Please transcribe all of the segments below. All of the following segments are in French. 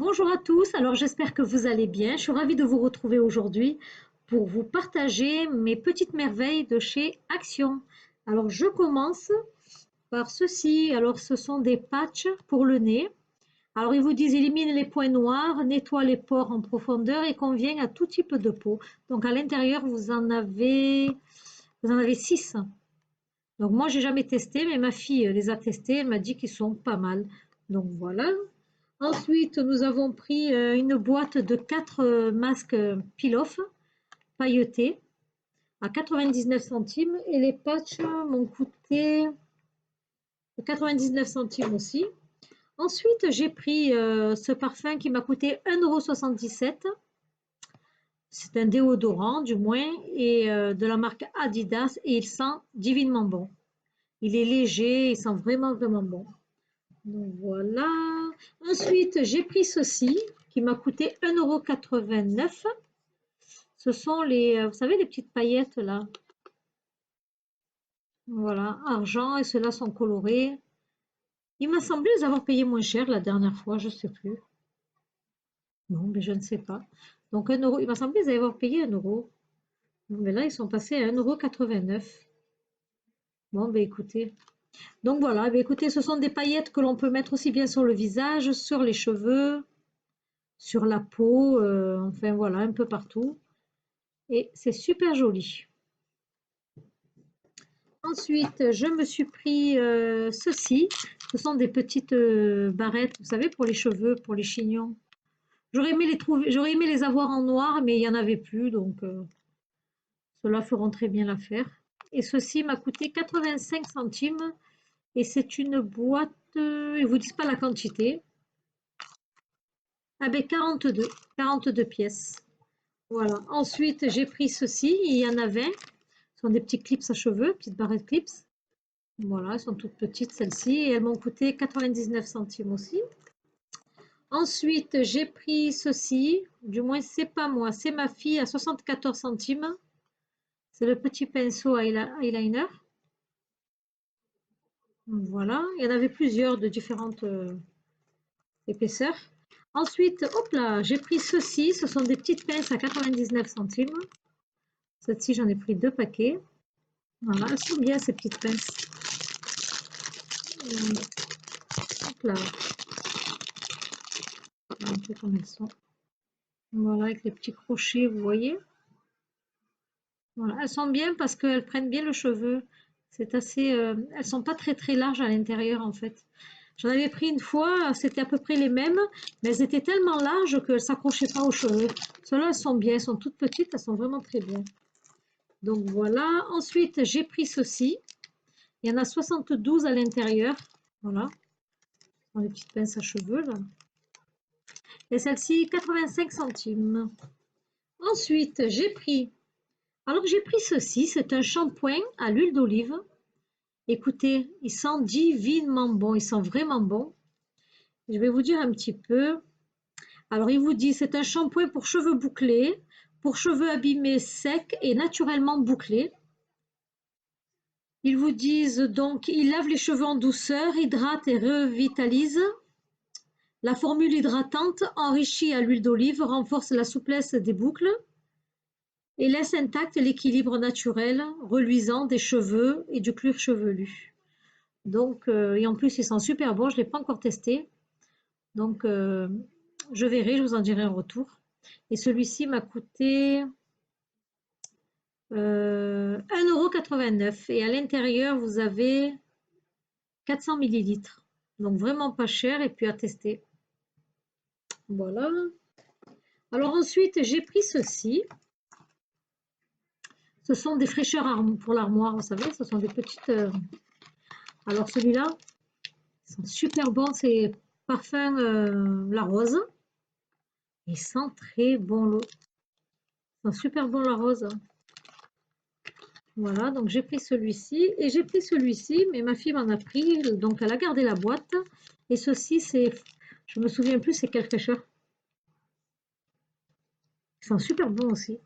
Bonjour à tous, alors j'espère que vous allez bien. Je suis ravie de vous retrouver aujourd'hui pour vous partager mes petites merveilles de chez Action. Alors je commence par ceci. Alors ce sont des patchs pour le nez. Alors ils vous disent élimine les points noirs, nettoie les pores en profondeur et convient à tout type de peau. Donc à l'intérieur vous en avez 6. Donc moi j'ai jamais testé, mais ma fille les a testés, elle m'a dit qu'ils sont pas mal. Donc voilà. Ensuite, nous avons pris une boîte de 4 masques peel-off pailletés à 99 centimes et les patchs m'ont coûté 99 centimes aussi. Ensuite, j'ai pris ce parfum qui m'a coûté 1,77 €. C'est un déodorant du moins et de la marque Adidas et il sent divinement bon. Il est léger, il sent vraiment bon. Donc voilà. Ensuite, j'ai pris ceci qui m'a coûté 1,89 €. Ce sont les, vous savez, les petites paillettes là. Voilà, argent et ceux-là sont colorés. Il m'a semblé les avoir payés moins cher la dernière fois, je ne sais plus. Non, mais je ne sais pas. Donc 1 €, il m'a semblé les avoir payés 1 €. Mais là, ils sont passés à 1,89 €. Bon, ben écoutez. Donc voilà, ben écoutez, ce sont des paillettes que l'on peut mettre aussi bien sur le visage, sur les cheveux, sur la peau, enfin voilà, un peu partout. Et c'est super joli. Ensuite, je me suis pris ceci. Ce sont des petites barrettes, vous savez, pour les cheveux, pour les chignons. J'aurais aimé les avoir en noir, mais il n'y en avait plus, donc ceux-là feront très bien l'affaire. Et ceci m'a coûté 85 centimes. Et c'est une boîte, ils ne vous disent pas la quantité. Ah ben 42 pièces. Voilà. Ensuite, j'ai pris ceci, il y en a 20. Ce sont des petits clips à cheveux, petites barrettes clips. Voilà, elles sont toutes petites celles-ci et elles m'ont coûté 99 centimes aussi. Ensuite, j'ai pris ceci, du moins c'est pas moi, c'est ma fille à 74 centimes. C'est le petit pinceau eyeliner. Voilà, il y en avait plusieurs de différentes épaisseurs. Ensuite, hop là, j'ai pris ceci, ce sont des petites pinces à 99 centimes. Celle-ci, j'en ai pris 2 paquets. Voilà, elles sont bien ces petites pinces. Hop là, un peu comme elles sont. Voilà, avec les petits crochets, vous voyez. Voilà, elles sont bien parce qu'elles prennent bien le cheveu. C'est assez, elles sont pas très larges à l'intérieur en fait. J'en avais pris une fois, c'était à peu près les mêmes, mais elles étaient tellement larges qu'elles s'accrochaient pas aux cheveux. Celles-là, elles sont bien, elles sont toutes petites, elles sont vraiment très bien. Donc voilà. Ensuite, j'ai pris ceci. Il y en a 72 à l'intérieur. Voilà. Dans les petites pinces à cheveux là. Et celle-ci, 85 centimes. Ensuite, j'ai pris ceci, c'est un shampoing à l'huile d'olive. Écoutez, il sent divinement bon, il sent vraiment bon. Je vais vous dire un petit peu. Alors, il vous dit, c'est un shampoing pour cheveux bouclés, pour cheveux abîmés, secs et naturellement bouclés. Ils vous disent donc, il lave les cheveux en douceur, hydrate et revitalise. La formule hydratante, enrichie à l'huile d'olive, renforce la souplesse des boucles et laisse intact l'équilibre naturel, reluisant des cheveux et du cuir chevelu. Donc, et en plus, il sent super bon, je ne l'ai pas encore testé. Donc, je verrai, je vous en dirai un retour. Et celui-ci m'a coûté 1,89 € et à l'intérieur, vous avez 400 millilitres. Donc, vraiment pas cher et puis à tester. Voilà. Alors ensuite, j'ai pris ceci. Ce sont des fraîcheurs pour l'armoire, vous savez, ce sont des petites... Alors celui-là, ils sont super bons, c'est parfum la rose. Il sent très bon l'eau. Il sent super bon la rose. Voilà, donc j'ai pris celui-ci et j'ai pris celui-ci, mais ma fille m'en a pris, donc elle a gardé la boîte. Et ceci, c'est, je me souviens plus, c'est quelle fraîcheur. Ils sont super bons aussi.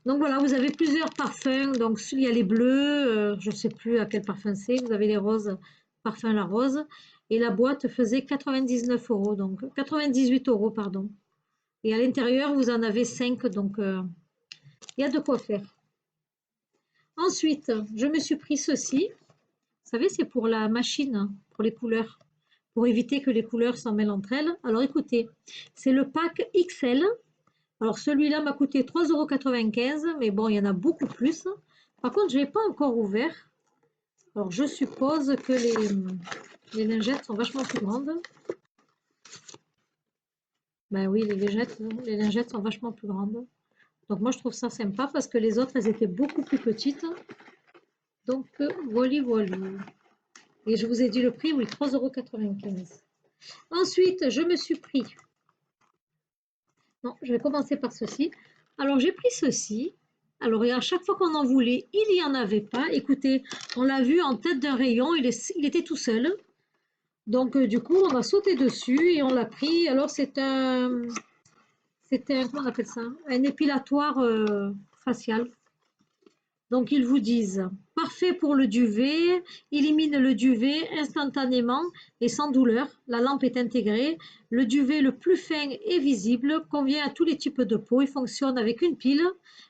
Donc voilà, vous avez plusieurs parfums. Donc il y a les bleus, je ne sais plus à quel parfum c'est. Vous avez les roses, parfum la rose. et la boîte faisait 99 euros, donc 98 euros, pardon. Et à l'intérieur, vous en avez 5, donc il y a de quoi faire. Ensuite, je me suis pris ceci. Vous savez, c'est pour la machine, pour les couleurs, pour éviter que les couleurs s'en mêlent entre elles. Alors écoutez, c'est le pack XL. Alors celui-là m'a coûté 3,95 €, mais bon, il y en a beaucoup plus. Par contre, je ne l'ai pas encore ouvert. Alors je suppose que les lingettes sont vachement plus grandes. Ben oui, les lingettes sont vachement plus grandes. Donc moi, je trouve ça sympa parce que les autres, elles étaient beaucoup plus petites. Donc voilà, voilà. Et je vous ai dit le prix, oui, 3,95 €. Ensuite, je me suis pris. Non, je vais commencer par ceci. Alors, j'ai pris ceci. Alors, et à chaque fois qu'on en voulait, il n'y en avait pas. Écoutez, on l'a vu en tête d'un rayon, il était tout seul. Donc, du coup, on a sauté dessus et on l'a pris. Alors, comment on appelle ça? Un épilatoire facial. Donc, ils vous disent, parfait pour le duvet, élimine le duvet instantanément et sans douleur. La lampe est intégrée. Le duvet le plus fin et visible convient à tous les types de peau. Il fonctionne avec une pile.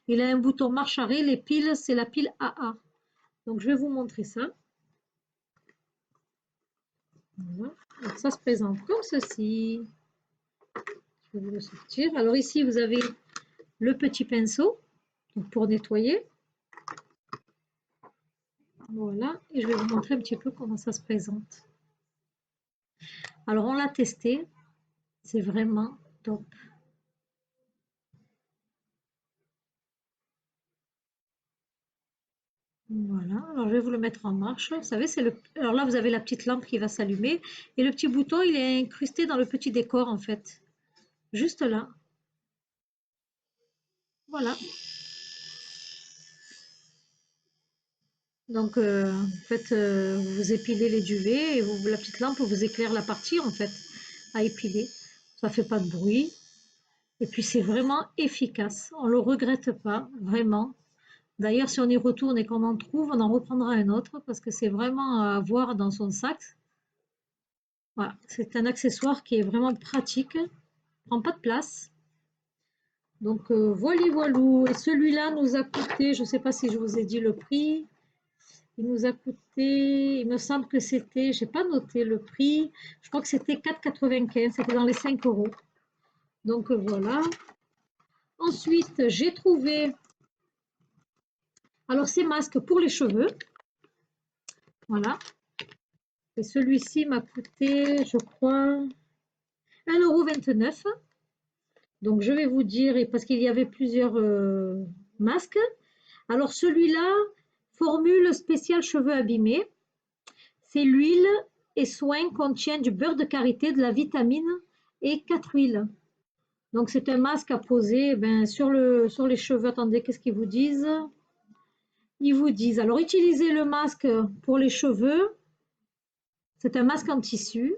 Il a un bouton marche arrêt. Les piles, c'est la pile AA. Donc, je vais vous montrer ça. Voilà. Donc, ça se présente comme ceci. Je vais vous le sortir. Alors, ici, vous avez le petit pinceau pour nettoyer. Voilà, et je vais vous montrer un petit peu comment ça se présente. Alors, on l'a testé, c'est vraiment top. Voilà, alors je vais vous le mettre en marche. Vous savez, alors là, vous avez la petite lampe qui va s'allumer et le petit bouton, il est incrusté dans le petit décor en fait, juste là. Voilà. Donc, en fait, vous épilez les duvets et la petite lampe vous éclaire la partie en fait à épiler. Ça fait pas de bruit et puis c'est vraiment efficace. On le regrette pas, vraiment. D'ailleurs, si on y retourne et qu'on en trouve, on en reprendra un autre parce que c'est vraiment à avoir dans son sac. Voilà, c'est un accessoire qui est vraiment pratique, ne prend pas de place. Donc voilà, voilou. Et celui-là nous a coûté, je ne sais pas si je vous ai dit le prix, il nous a coûté, il me semble que c'était, je n'ai pas noté le prix, je crois que c'était 4,95 €, c'était dans les 5 €. Donc voilà. Ensuite, j'ai trouvé, alors ces masques pour les cheveux. Voilà. Et celui-ci m'a coûté, je crois, 1,29 €. Donc, je vais vous dire, parce qu'il y avait plusieurs masques. Alors, celui-là, formule spéciale cheveux abîmés. C'est l'huile et soin contient du beurre de karité, de la vitamine et 4 huiles. Donc, c'est un masque à poser sur les cheveux. Attendez, qu'est-ce qu'ils vous disent? Ils vous disent, alors, utilisez le masque pour les cheveux. C'est un masque en tissu.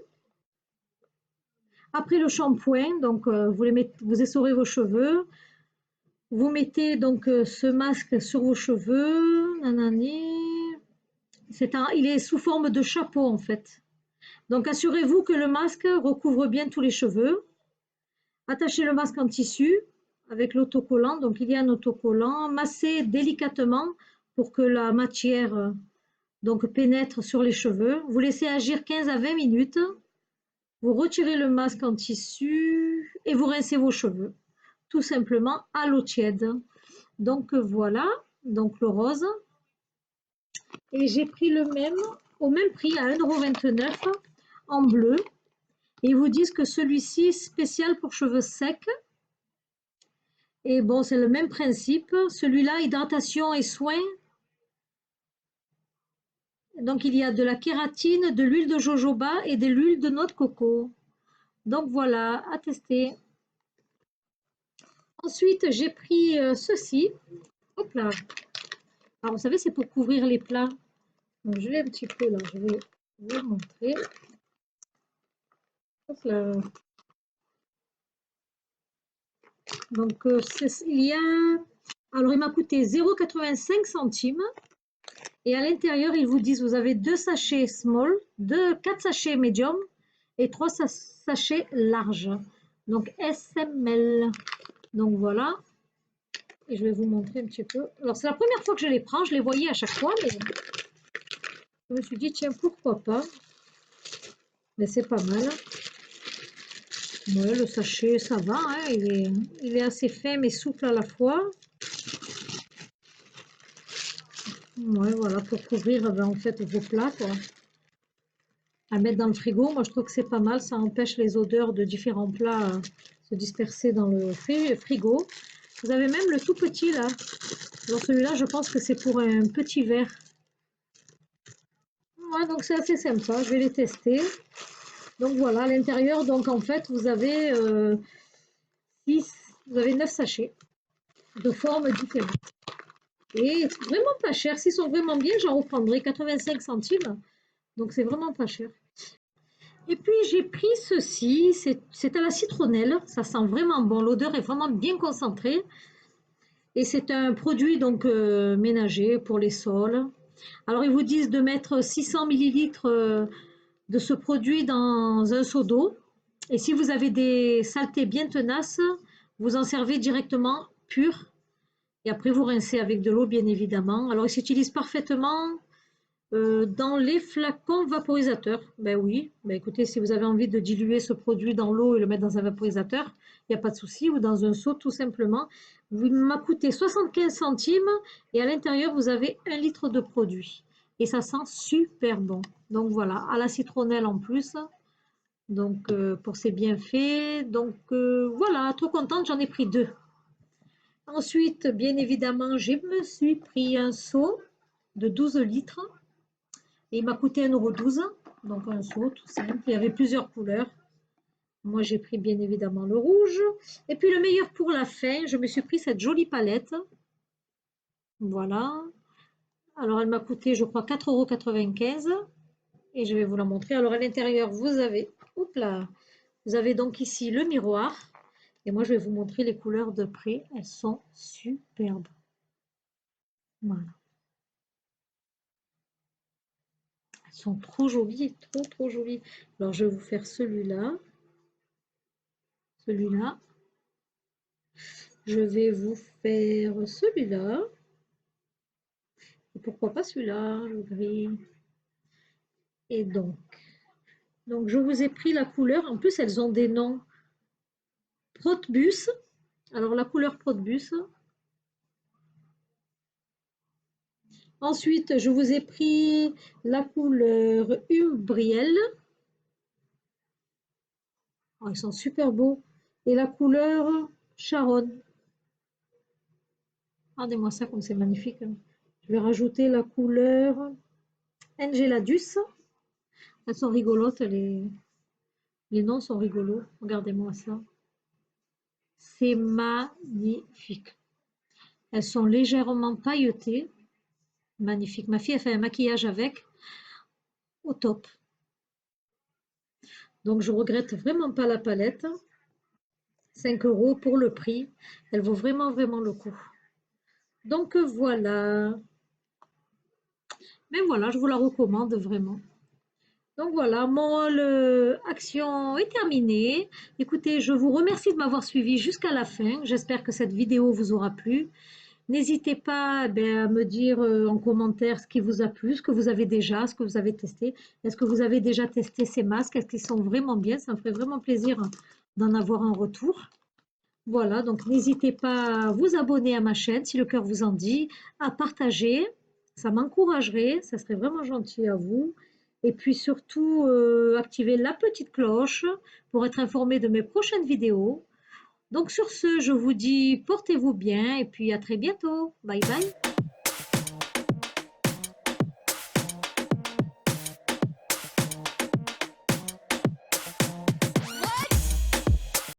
Après le shampoing, donc vous essorez vos cheveux. Vous mettez donc ce masque sur vos cheveux. Nanani. Il est sous forme de chapeau en fait. Donc assurez-vous que le masque recouvre bien tous les cheveux. Attachez le masque en tissu avec l'autocollant. Donc il y a un autocollant. Massez délicatement pour que la matière donc pénètre sur les cheveux. Vous laissez agir 15 à 20 minutes. Vous retirez le masque en tissu et vous rincez vos cheveux, tout simplement à l'eau tiède. Donc voilà, donc le rose. Et j'ai pris le même, au même prix, à 1,29 € en bleu. Et ils vous disent que celui-ci est spécial pour cheveux secs. Et bon, c'est le même principe. Celui-là, hydratation et soins. Donc il y a de la kératine, de l'huile de jojoba et de l'huile de noix de coco. Donc voilà, à tester. Ensuite, j'ai pris ceci. Hop là. Alors, vous savez, c'est pour couvrir les plats. Donc, je l'ai un petit peu là. Je vais vous montrer. Hop là. Donc, il y a. Alors, il m'a coûté 0,85 centimes. Et à l'intérieur, ils vous disent, vous avez 2 sachets small, 4 sachets medium et 3 sachets larges. Donc SML. Donc voilà. Et je vais vous montrer un petit peu. Alors c'est la première fois que je les prends, je les voyais à chaque fois, mais je me suis dit, tiens, pourquoi pas. Mais c'est pas mal. Ouais, le sachet, ça va, hein, il est assez fin mais souple à la fois. Ouais, voilà, pour couvrir en fait vos plats, quoi. À mettre dans le frigo, moi je trouve que c'est pas mal, ça empêche les odeurs de différents plats se disperser dans le frigo. Vous avez même le tout petit là. Alors celui-là, je pense que c'est pour un petit verre. Ouais, donc c'est assez sympa, je vais les tester. Donc voilà, à l'intérieur, donc en fait, vous avez 9 sachets de formes différentes. Et vraiment pas cher, s'ils sont vraiment bien, j'en reprendrai 85 centimes. Donc c'est vraiment pas cher. Et puis j'ai pris ceci, c'est à la citronnelle, ça sent vraiment bon, l'odeur est vraiment bien concentrée. Et c'est un produit donc ménager pour les sols. Alors ils vous disent de mettre 600 millilitres de ce produit dans un seau d'eau. Et si vous avez des saletés bien tenaces, vous en servez directement pur. Et après vous rincez avec de l'eau bien évidemment. Alors il s'utilise parfaitement dans les flacons vaporisateurs. Ben oui, ben écoutez, si vous avez envie de diluer ce produit dans l'eau et le mettre dans un vaporisateur, il n'y a pas de souci, ou dans un seau tout simplement. Il m'a coûté 75 centimes et à l'intérieur vous avez 1 litre de produit. Et ça sent super bon. Donc voilà, à la citronnelle en plus. Donc pour ses bienfaits. Donc voilà, trop contente, j'en ai pris 2. Ensuite, bien évidemment, je me suis pris un seau de 12 litres. Et il m'a coûté 1,12 €, donc un seau tout simple. Il y avait plusieurs couleurs. Moi, j'ai pris bien évidemment le rouge. Et puis le meilleur pour la fin, je me suis pris cette jolie palette. Voilà. Alors, elle m'a coûté, je crois, 4,95 €. Et je vais vous la montrer. Alors, à l'intérieur, vous avez, oups là, vous avez donc ici le miroir. Et moi, je vais vous montrer les couleurs de près. Elles sont superbes. Voilà. Elles sont trop jolies, trop, trop jolies. Alors, je vais vous faire celui-là. Celui-là. Je vais vous faire celui-là. Et pourquoi pas celui-là, le gris. Et donc, je vous ai pris la couleur. En plus, elles ont des noms. Protbus. Alors, la couleur Protbus. Ensuite, je vous ai pris la couleur Umbriel. Oh, ils sont super beaux. Et la couleur Sharon. Regardez-moi ça comme c'est magnifique. Je vais rajouter la couleur Engeladus. Elles sont rigolotes, les noms sont rigolos. Regardez-moi ça. C'est magnifique. Elles sont légèrement pailletées. Magnifique. Ma fille a fait un maquillage avec. Au top. Donc je regrette vraiment pas la palette. 5 € pour le prix. Elle vaut vraiment, vraiment le coup. Donc voilà. Mais voilà, je vous la recommande vraiment. Donc voilà, mon action est terminée. Écoutez, je vous remercie de m'avoir suivi jusqu'à la fin. J'espère que cette vidéo vous aura plu. N'hésitez pas à me dire en commentaire ce qui vous a plu, ce que vous avez déjà, ce que vous avez testé. Est-ce que vous avez déjà testé ces masques? Est-ce qu'ils sont vraiment bien? Ça me ferait vraiment plaisir d'en avoir un retour. Voilà, donc n'hésitez pas à vous abonner à ma chaîne si le cœur vous en dit, à partager, ça m'encouragerait, ça serait vraiment gentil à vous. Et puis surtout, activez la petite cloche pour être informé de mes prochaines vidéos. Donc sur ce, je vous dis portez-vous bien et puis à très bientôt. Bye bye.